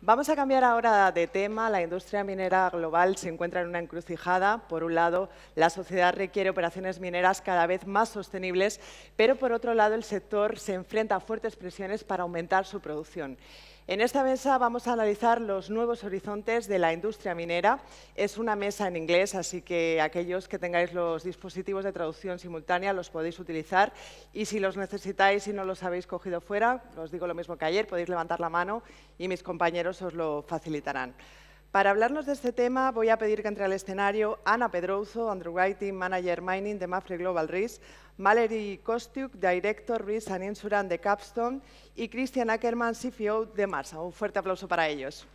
Vamos a cambiar ahora de tema. La industria minera global se encuentra en una encrucijada. Por un lado, la sociedad requiere operaciones mineras cada vez más sostenibles, pero por otro lado, el sector se enfrenta a fuertes presiones para aumentar su producción. En esta mesa vamos a analizar los nuevos horizontes de la industria minera. Es una mesa en inglés, así que aquellos que tengáis los dispositivos de traducción simultánea los podéis utilizar. Y si los necesitáis y no los habéis cogido fuera, os digo lo mismo que ayer, podéis levantar la mano y mis compañeros os lo facilitarán. Para hablarnos de este tema, voy a pedir que entre al escenario Ana Pedrouzo, Underwriting Manager Mining de Mapfre Global Risk, Mallory Kostiuk, Director Risk and Insurance de Capstone y Christian Ackermann, CFO de Marsa. Un fuerte aplauso para ellos.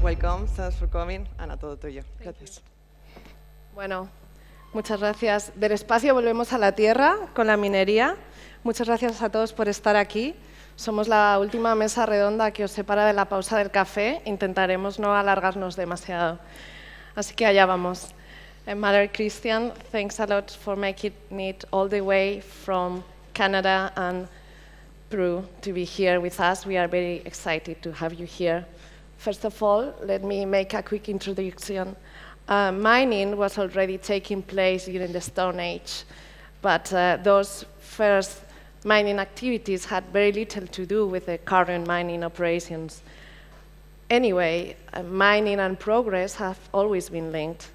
Welcome, thanks for coming. Ana, todo tuyo. Gracias. Bueno, muchas gracias. Del espacio volvemos a la tierra con la minería. Muchas gracias a todos por estar aquí. Somos la última mesa redonda que os separa de la pausa del café. Intentaremos no alargarnos demasiado. Así que allá vamos. Mother Christian, thanks a lot for making it all the way from Canada and Peru to be here with us. We are very excited to have you here. First of all, let me make a quick introduction. Mining was already taking place during the Stone Age, but those first mining activities had very little to do with the current mining operations. Anyway, mining and progress have always been linked.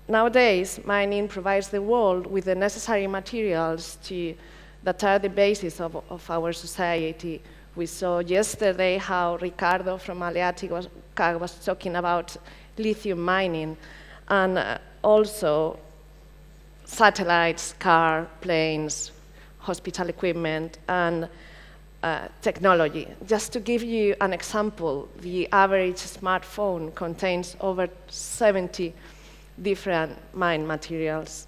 Nowadays, mining provides the world with the necessary materials that are the basis of our society. We saw yesterday how Ricardo from Aleati was talking about lithium mining, and also satellites, car, planes, hospital equipment, and technology. Just to give you an example, the average smartphone contains over 70 different mine materials.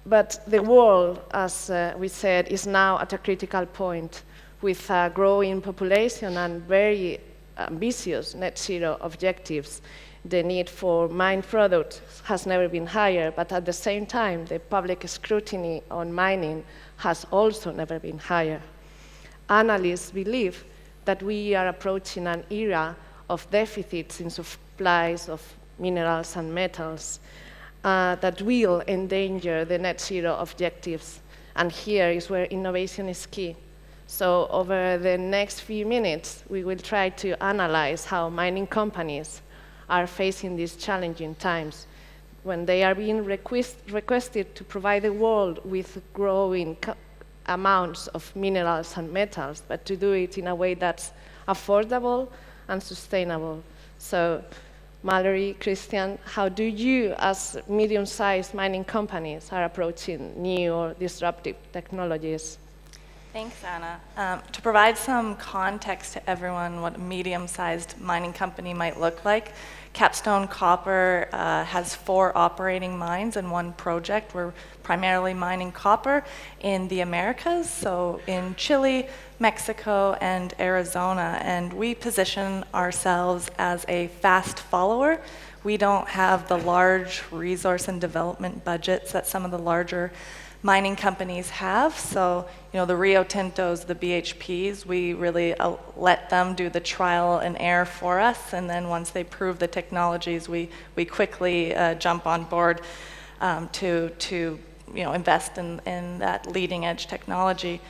But the world, as we said, is now at a critical point with a growing population and very ambitious net zero objectives. The need for mined products has never been higher, but at the same time, the public scrutiny on mining has also never been higher. Analysts believe that we are approaching an era of deficits in supplies of minerals and metals that will endanger the net zero objectives. And here is where innovation is key. So over the next few minutes, we will try to analyze how mining companies are facing these challenging times when they are being requested to provide the world with growing amounts of minerals and metals, but to do it in a way that's affordable and sustainable. So, Mallory, Christian, how do you, as medium-sized mining companies, are approaching new or disruptive technologies? Thanks, Anna. To provide some context to everyone what a medium-sized mining company might look like, Capstone Copper has 4 operating mines and 1 project. We're primarily mining copper in the Americas, so in Chile, Mexico, and Arizona. And we position ourselves as a fast follower. We don't have the large resource and development budgets that some of the larger mining companies have. So, the Rio Tintos, the BHPs, we really let them do the trial and error for us, and then once they prove the technologies, we quickly jump on board to invest in that leading edge technology.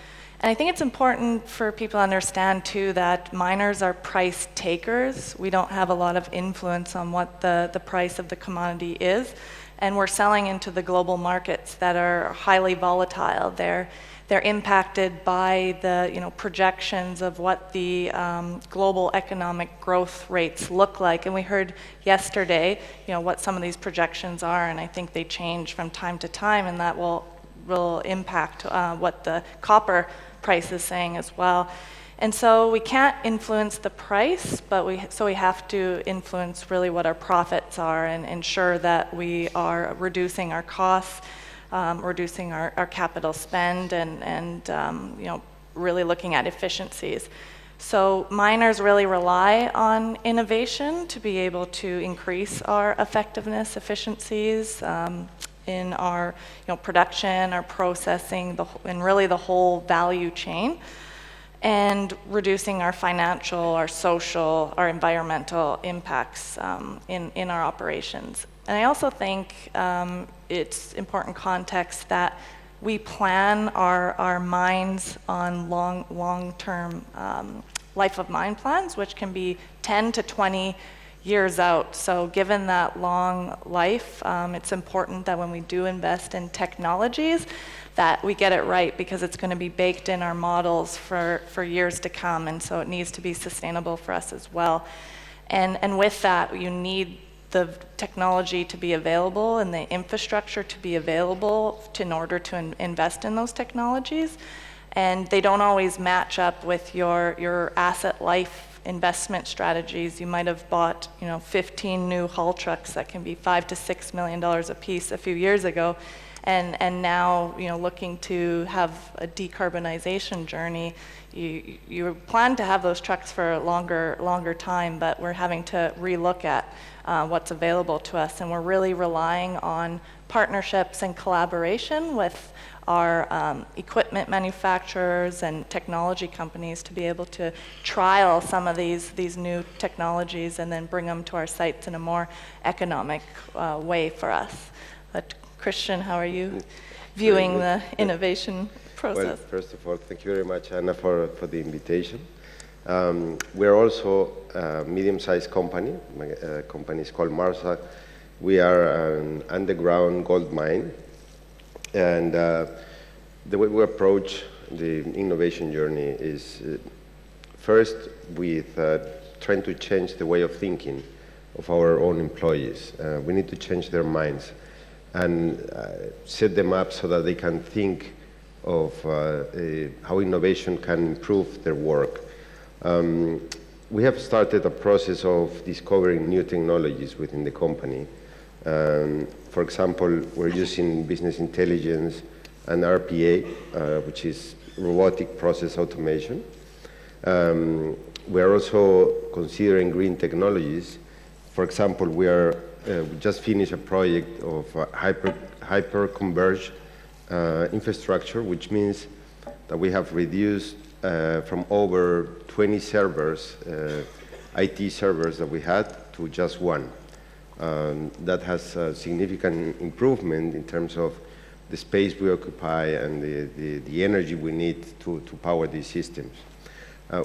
And I think it's important for people to understand too that miners are price takers. We don't have a lot of influence on what the price of the commodity is. And we're selling into the global markets that are highly volatile. They're impacted by the projections of what the global economic growth rates look like. And we heard yesterday what some of these projections are, and I think they change from time to time, and that will impact what the copper price is saying as well. And so we can't influence the price, but we have to influence really what our profits are and ensure that we are reducing our costs, reducing our capital spend, and really looking at efficiencies. So miners really rely on innovation to be able to increase our effectiveness, efficiencies in our production, our processing, and really the whole value chain, and reducing our financial, our social, our environmental impacts in our operations. And I also think it's important context that we plan our mines on long-term life of mine plans, which can be 10 to 20 years out. So given that long life, it's important that when we do invest in technologies, that we get it right, because it's going to be baked in our models for years to come, and so it needs to be sustainable for us as well. And with that, you need the technology to be available and the infrastructure to be available in order to invest in those technologies. And they don't always match up with your asset life investment strategies. You might have bought 15 new haul trucks that can be $5 to $6 million a piece a few years ago, and now looking to have a decarbonization journey. You plan to have those trucks for a longer time, but we're having to relook at what's available to us, and we're really relying on partnerships and collaboration with our equipment manufacturers and technology companies to be able to trial some of these new technologies and then bring them to our sites in a more economic way for us. But Christian, how are you viewing the innovation process? Well, first of all, thank you very much, Anna, for the invitation. We're also a medium-sized company. My company is called Mapfre. We are an underground gold mine. And the way we approach the innovation journey is first with trying to change the way of thinking of our own employees. We need to change their minds and set them up so that they can think of how innovation can improve their work. We have started a process of discovering new technologies within the company. For example, we're using business intelligence and RPA, which is robotic process automation. We are also considering green technologies. For example, we just finished a project of hyper-converged infrastructure, which means that we have reduced from over 20 servers, IT servers that we had, to just one. That has a significant improvement in terms of the space we occupy and the energy we need to power these systems.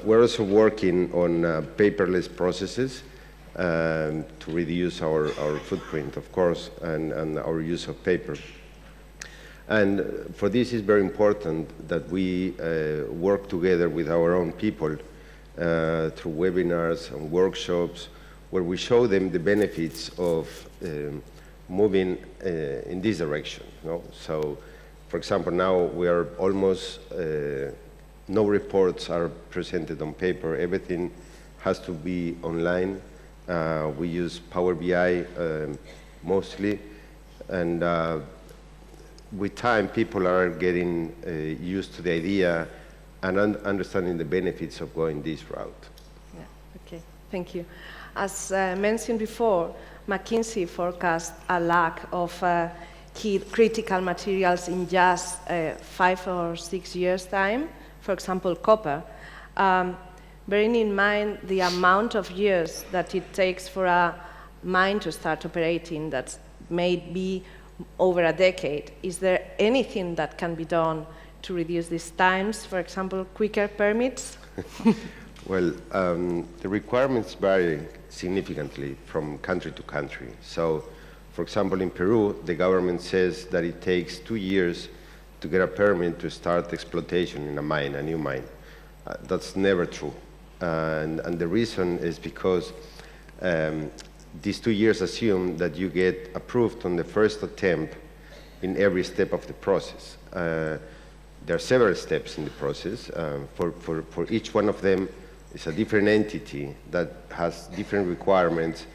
We're also working on paperless processes to reduce our footprint, of course, and our use of paper. And for this, it's very important that we work together with our own people through webinars and workshops, where we show them the benefits of moving in this direction. So, for example, now we are almost, no reports are presented on paper. Everything has to be online. We use Power BI mostly, and with time, people are getting used to the idea and understanding the benefits of going this route. Yeah, okay, thank you. As mentioned before, McKinsey forecast a lack of key critical materials in just 5 or 6 years' time, for example, copper. Bearing in mind the amount of years that it takes for a mine to start operating, that may be over a decade, is there anything that can be done to reduce these times, for example, quicker permits? Well, the requirements vary significantly from country to country. So, for example, in Peru, the government says that it takes 2 years to get a permit to start exploitation in a mine, a new mine. That's never true. And the reason is because these 2 years assume that you get approved on the first attempt in every step of the process. There are several steps in the process. For each one of them, it's a different entity that has different requirements,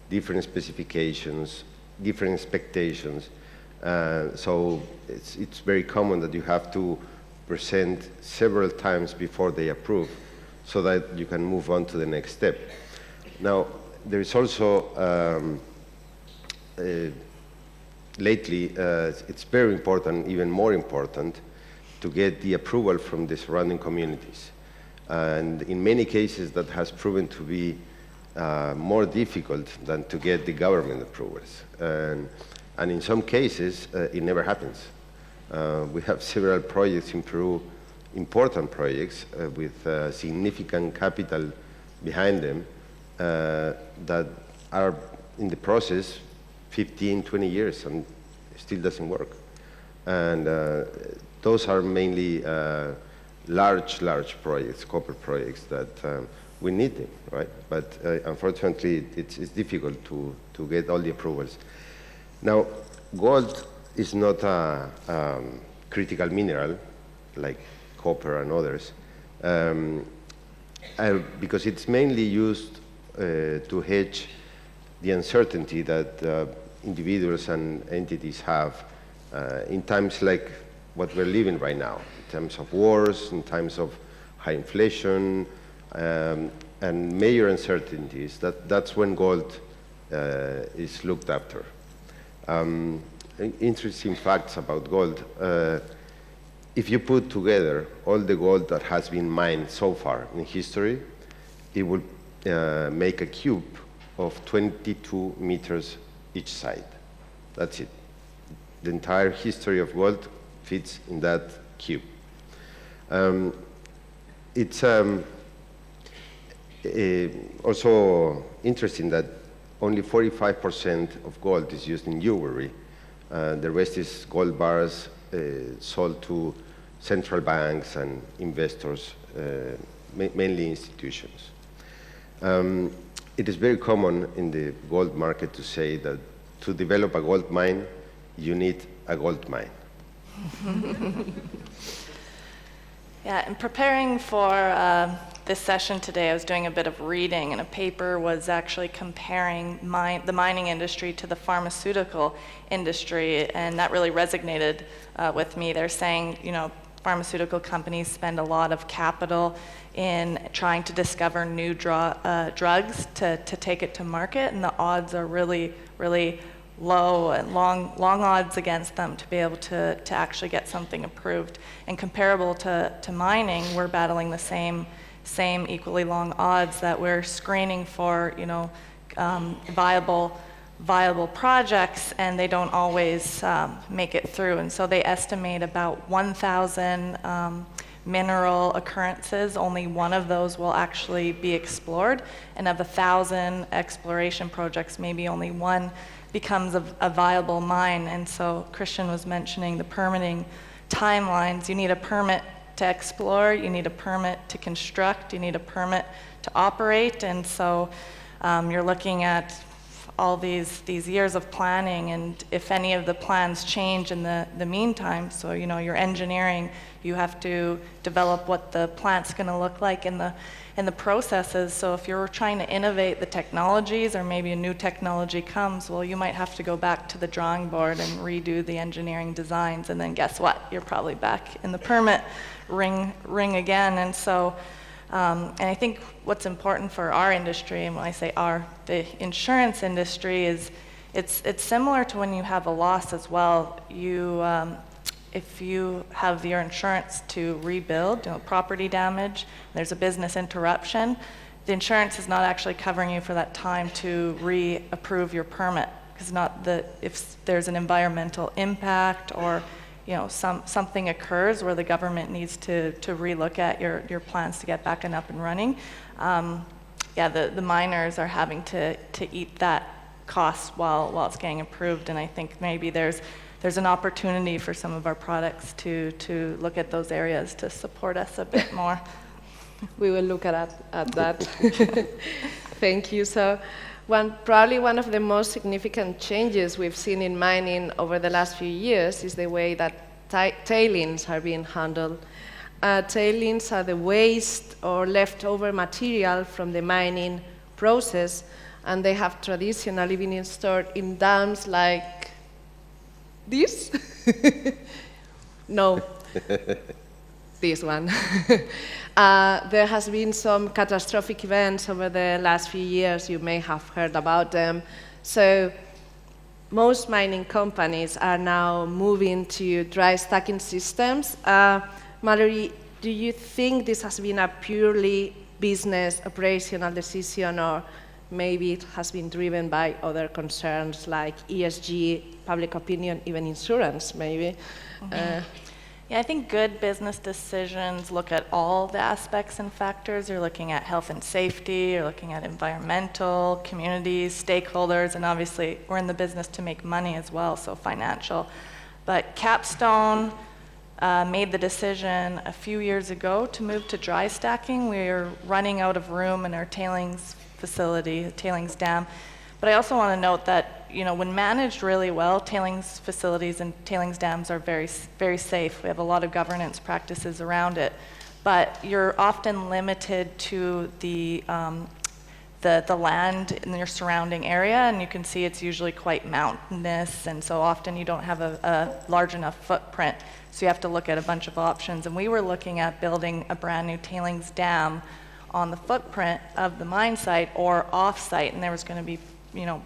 different specifications, different expectations. So it's very common that you have to present several times before they approve. so that you can move on to the next step. Now, there is also, lately, it's very important, even more important, to get the approval from the surrounding communities. And in many cases, that has proven to be more difficult than to get the government approvals. And in some cases, it never happens. We have several projects in Peru, important projects with significant capital behind them that are in the process 15, 20 years and still doesn't work. And those are mainly large projects, copper projects that we need them, right? But unfortunately, it's difficult to get all the approvals. Now, gold is not a critical mineral like copper and others, because it's mainly used to hedge the uncertainty that individuals and entities have in times like what we're living right now, in terms of wars, in times of high inflation, and major uncertainties. That's when gold is looked after. Interesting facts about gold. If you put together all the gold that has been mined so far in history, it would make a cube of 22 meters each side. That's it. The entire history of gold fits in that cube. It's also interesting that only 45% of gold is used in jewelry. The rest is gold bars sold to central banks and investors, mainly institutions. It is very common in the gold market to say that to develop a gold mine, you need a gold mine. Yeah, in preparing for this session today, I was doing a bit of reading, and a paper was actually comparing the mining industry to the pharmaceutical industry, and that really resonated with me. They're saying, pharmaceutical companies spend a lot of capital in trying to discover new drugs to take it to market, and the odds are really, really low and long odds against them to be able to actually get something approved. And comparable to mining, we're battling the same equally long odds, that we're screening for viable projects, and they don't always make it through. And so they estimate about 1,000 mineral occurrences, only one of those will actually be explored, and of 1,000 exploration projects, maybe only one becomes a viable mine. And so Christian was mentioning the permitting timelines. You need a permit to explore, you need a permit to construct, you need a permit to operate, and so you're looking at all these years of planning, and if any of the plans change in the meantime, so your engineering, you have to develop what the plant's going to look like in the processes. So if you're trying to innovate the technologies, or maybe a new technology comes, well, you might have to go back to the drawing board and redo the engineering designs, and then guess what? You're probably back in the permit ring again. And so and I think what's important for our industry, and when I say our, the insurance industry, is it's similar to when you have a loss as well. If you have your insurance to rebuild, property damage, there's a business interruption, the insurance is not actually covering you for that time to reapprove your permit, because if there's an environmental impact, or something occurs where the government needs to relook at your plans to get back and up and running, the miners are having to eat that cost while it's getting approved. And I think maybe there's an opportunity for some of our products to look at those areas to support us a bit more. We will look at that. Thank you. So probably one of the most significant changes we've seen in mining over the last few years is the way that tailings are being handled. Tailings are the waste or leftover material from the mining process, and they have traditionally been stored in dams like this. No, this one. There has been some catastrophic events over the last few years. You may have heard about them. So most mining companies are now moving to dry stacking systems. Mallory, do you think this has been a purely business operational decision, or maybe it has been driven by other concerns like ESG, public opinion, even insurance, maybe? Yeah, I think good business decisions look at all the aspects and factors. You're looking at health and safety, you're looking at environmental, communities, stakeholders, and obviously we're in the business to make money as well, so financial. But Capstone made the decision a few years ago to move to dry stacking. We're running out of room in our tailings facility, tailings dam. But I also want to note that, when managed really well, tailings facilities and tailings dams are very, very safe. We have a lot of governance practices around it. But you're often limited to the land in your surrounding area, and you can see it's usually quite mountainous, and so often you don't have a large enough footprint. So you have to look at a bunch of options. And we were looking at building a brand new tailings dam on the footprint of the mine site or off-site, and there was going to be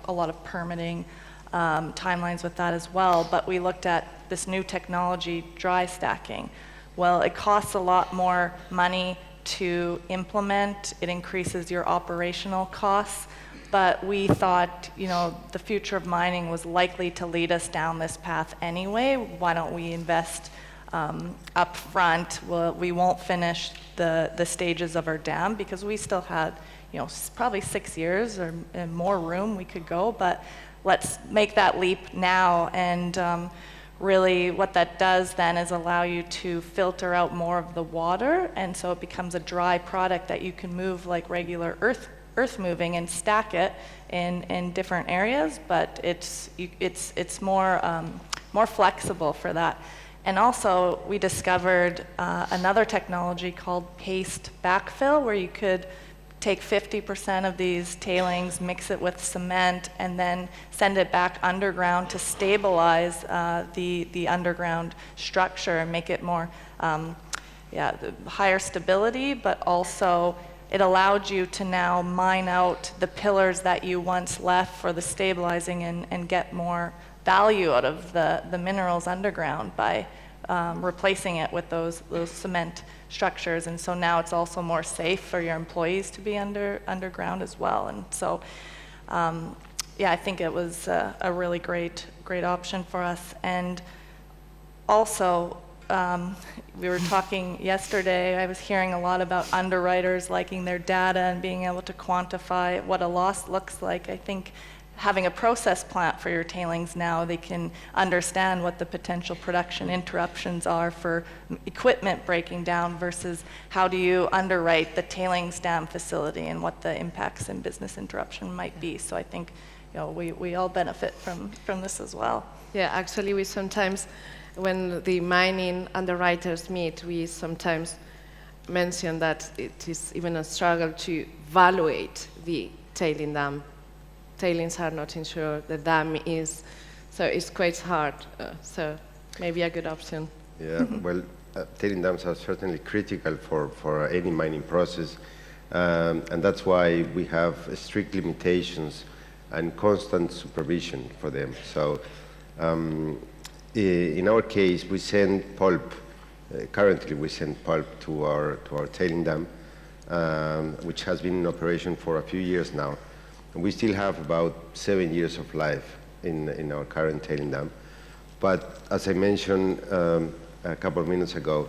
a lot of permitting timelines with that as well. But we looked at this new technology, dry stacking. Well, it costs a lot more money to implement. It increases your operational costs. But we thought, the future of mining was likely to lead us down this path anyway. Why don't we invest up front? Well, we won't finish the stages of our dam because we still had probably 6 years or more room we could go, but let's make that leap now. And really what that does then is allow you to filter out more of the water, and so it becomes a dry product that you can move like regular earth moving and stack it in different areas, but it's more flexible for that. And also we discovered another technology called paste backfill, where you could take 50% of these tailings, mix it with cement, and then send it back underground to stabilize the underground structure and make it more, higher stability, but also it allowed you to now mine out the pillars that you once left for the stabilizing and get more value out of the minerals underground by replacing it with those cement structures. And so now it's also more safe for your employees to be underground as well. And so, I think it was a really great option for us. And also, we were talking yesterday, I was hearing a lot about underwriters liking their data and being able to quantify what a loss looks like. I think having a process plant for your tailings now, they can understand what the potential production interruptions are for equipment breaking down versus how do you underwrite the tailings dam facility and what the impacts and business interruption might be. So I think we all benefit from this as well. Yeah, actually we sometimes, when the mining underwriters meet, we sometimes mention that it is even a struggle to evaluate the tailing dam. Tailings are not insured, the dam is, so it's quite hard, so maybe a good option. Yeah, well, tailing dams are certainly critical for any mining process, and that's why we have strict limitations and constant supervision for them. So in our case, we send pulp, currently we send pulp to our tailing dam, which has been in operation for a few years now. We still have about 7 years of life in our current tailing dam. But as I mentioned a couple of minutes ago,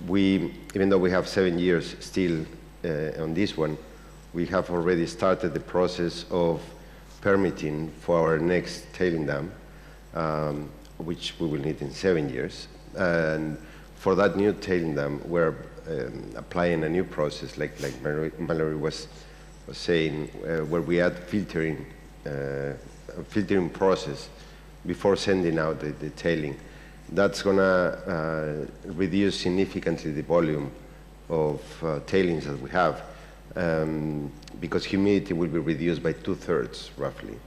even though we have 7 years still on this one, we have already started the process of permitting for our next tailing dam, which we will need in 7 years. And for that new tailing dam, we're applying a new process, like Mallory was saying, where we add filtering process before sending out the tailing. That's going to reduce significantly the volume of tailings that we have, because humidity will be reduced by 2/3 roughly.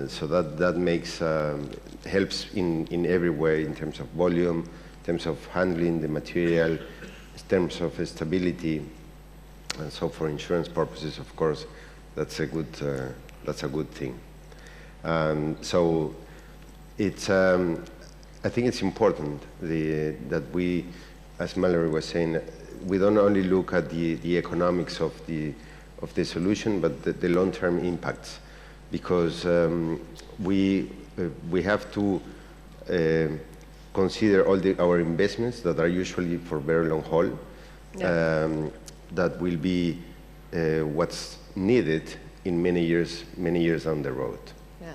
So that makes helps in every way in terms of volume, terms of handling the material, in terms of stability. And so for insurance purposes, of course, that's a good thing. So it's, I think it's important that we, as Mallory was saying, we don't only look at the economics of the solution, but the long-term impacts, because we have to consider all our investments that are usually for very long haul. Yeah. That will be what's needed in many years down the road. Yeah.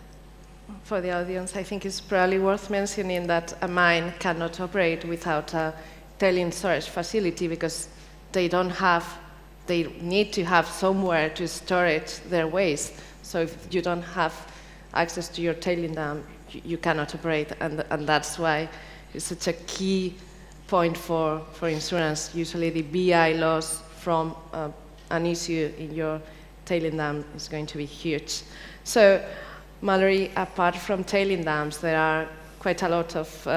For the audience, I think it's probably worth mentioning that a mine cannot operate without a tailing storage facility, because they need to have somewhere to store their waste. So if you don't have access to your tailing dam, you cannot operate, and that's why it's such a key point for insurance. Usually the BI loss from an issue in your tailing dam is going to be huge. So, Mallory, apart from tailing dams, there are quite a lot of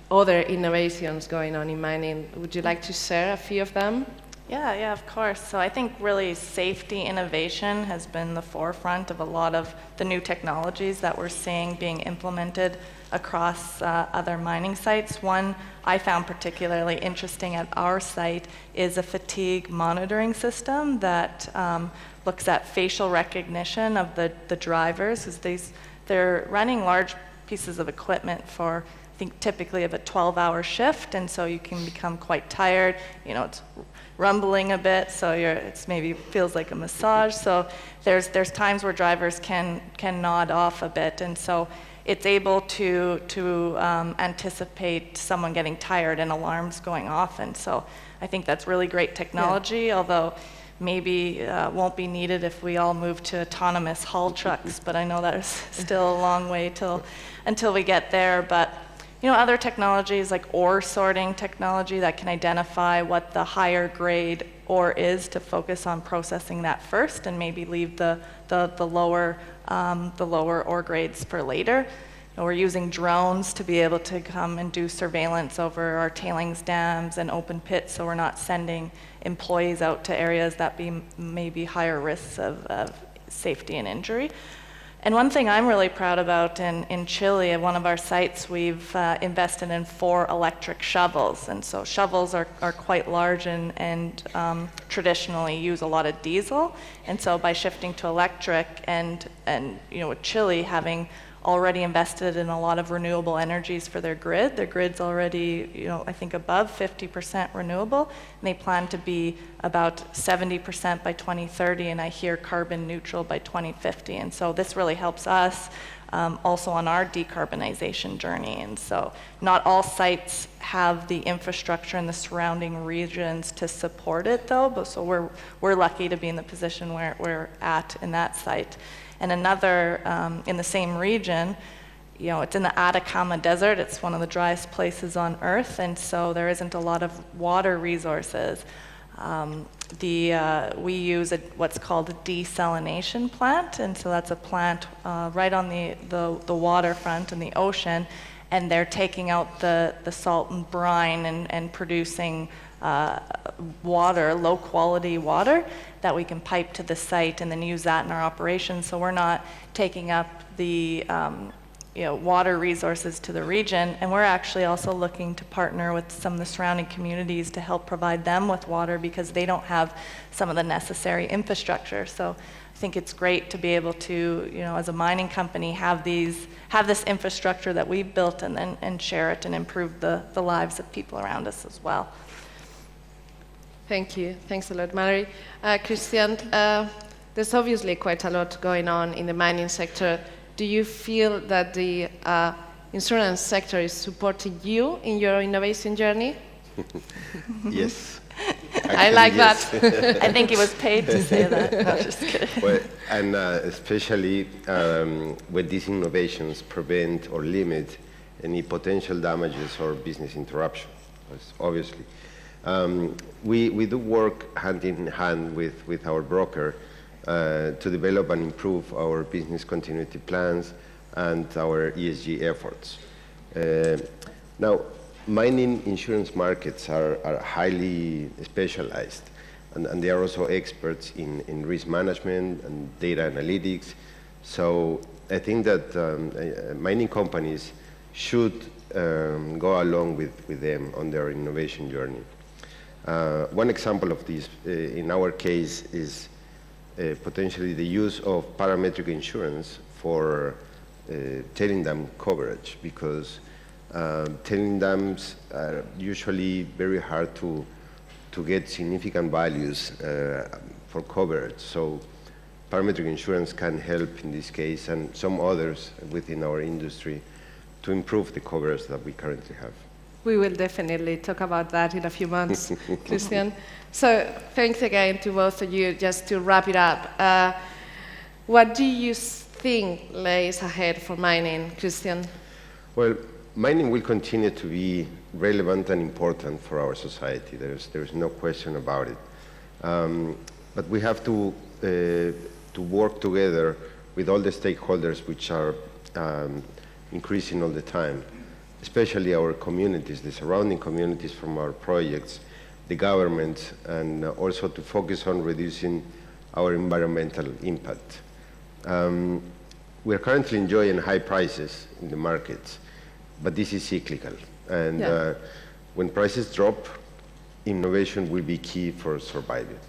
other innovations going on in mining. Would you like to share a few of them? Yeah, of course. So I think really safety innovation has been the forefront of a lot of the new technologies that we're seeing being implemented across other mining sites. One I found particularly interesting at our site is a fatigue monitoring system that looks at facial recognition of the drivers, because they're running large pieces of equipment for, I think, typically of a 12-hour shift, and so you can become quite tired. It's rumbling a bit, so it's maybe feels like a massage. So there's times where drivers can nod off a bit, and so it's able to anticipate someone getting tired and alarms going off. And so I think that's really great technology, although maybe won't be needed if we all move to autonomous haul trucks, but I know there's still a long way until we get there. But other technologies like ore sorting technology that can identify what the higher grade ore is to focus on processing that first, and maybe leave the lower ore grades for later. We're using drones to be able to come and do surveillance over our tailings dams and open pits, so we're not sending employees out to areas that may be higher risks of safety and injury. And one thing I'm really proud about in Chile, at one of our sites, we've invested in 4 electric shovels. And so shovels are quite large and traditionally use a lot of diesel. And so by shifting to electric and with Chile having already invested in a lot of renewable energies for their grid's already, I think above 50% renewable, and they plan to be about 70% by 2030, and I hear carbon neutral by 2050. And so this really helps us also on our decarbonization journey. And so not all sites have the infrastructure in the surrounding regions to support it, though, but so we're lucky to be in the position where we're at in that site. And another in the same region, it's in the Atacama Desert. It's one of the driest places on Earth, and so there isn't a lot of water resources. We use what's called a desalination plant, and so that's a plant right on the waterfront in the ocean, and they're taking out the salt and brine and producing water, low quality water, that we can pipe to the site and then use that in our operations. So we're not taking up the water resources to the region, and we're actually also looking to partner with some of the surrounding communities to help provide them with water, because they don't have some of the necessary infrastructure. So I think it's great to be able to, as a mining company, have this infrastructure that we've built and share it and improve the lives of people around us as well. Thank you. Thanks a lot, Mallory. Christian, there's obviously quite a lot going on in the mining sector. Do you feel that the insurance sector is supporting you in your innovation journey? Yes. I like yes. that. I think he was paid to say that. No, just kidding. Well, and especially when these innovations prevent or limit any potential damages or business interruption, obviously. We do work hand in hand with our broker to develop and improve our business continuity plans and our ESG efforts. Now, mining insurance markets are highly specialized, and they are also experts in risk management and data analytics. So I think that mining companies should go along with them on their innovation journey. One example of this, in our case, is potentially the use of parametric insurance for tailing dam coverage, because tailing dams are usually very hard to get significant values for coverage. So parametric insurance can help in this case, and some others within our industry, to improve the coverage that we currently have. We will definitely talk about that in a few months, Christian. So thanks again to both of you. Just to wrap it up, what do you think lays ahead for mining, Christian? Well, mining will continue to be relevant and important for our society. There's no question about it. But we have to work together with all the stakeholders, which are increasing all the time, especially our communities, the surrounding communities from our projects, the government, and also to focus on reducing our environmental impact. We are currently enjoying high prices in the markets, but this is cyclical. And when prices drop, innovation will be key for surviving.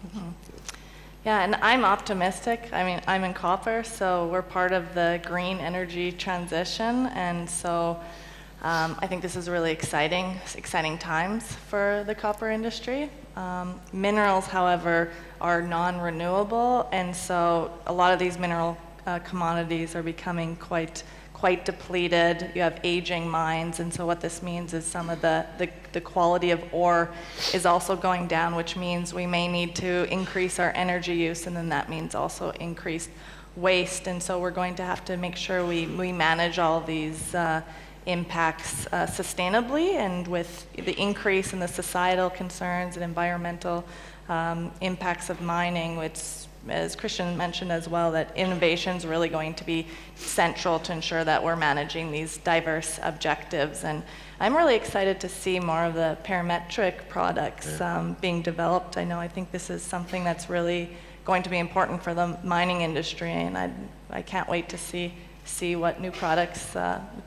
Mm-hmm. Yeah, and I'm optimistic. I mean, I'm in copper, so we're part of the green energy transition, and so I think this is really exciting times for the copper industry. Minerals, however, are non-renewable, and so a lot of these mineral commodities are becoming quite depleted. You have aging mines, and so what this means is some of the quality of ore is also going down, which means we may need to increase our energy use, and then that means also increased waste. And so we're going to have to make sure we manage all these impacts sustainably, and with the increase in the societal concerns and environmental impacts of mining, which, as Christian mentioned as well, that innovation is really going to be central to ensure that we're managing these diverse objectives. And I'm really excited to see more of the parametric products being developed. I think this is something that's really going to be important for the mining industry, and I can't wait to see what new products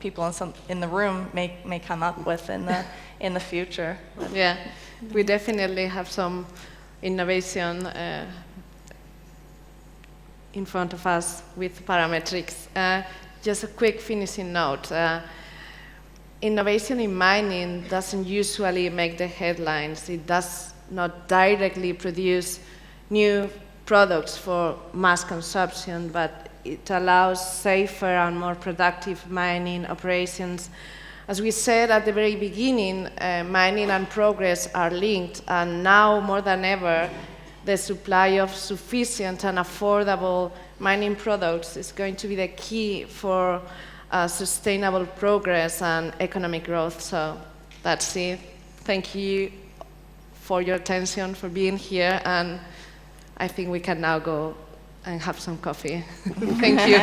people in the room may come up with in the future. Yeah, we definitely have some innovation in front of us with parametrics. Just a quick finishing note. Innovation in mining doesn't usually make the headlines. It does not directly produce new products for mass consumption, but it allows safer and more productive mining operations. As we said at the very beginning, mining and progress are linked, and now more than ever, the supply of sufficient and affordable mining products is going to be the key for sustainable progress and economic growth. So that's it. Thank you for your attention, for being here, and I think we can now go and have some coffee. Thank you.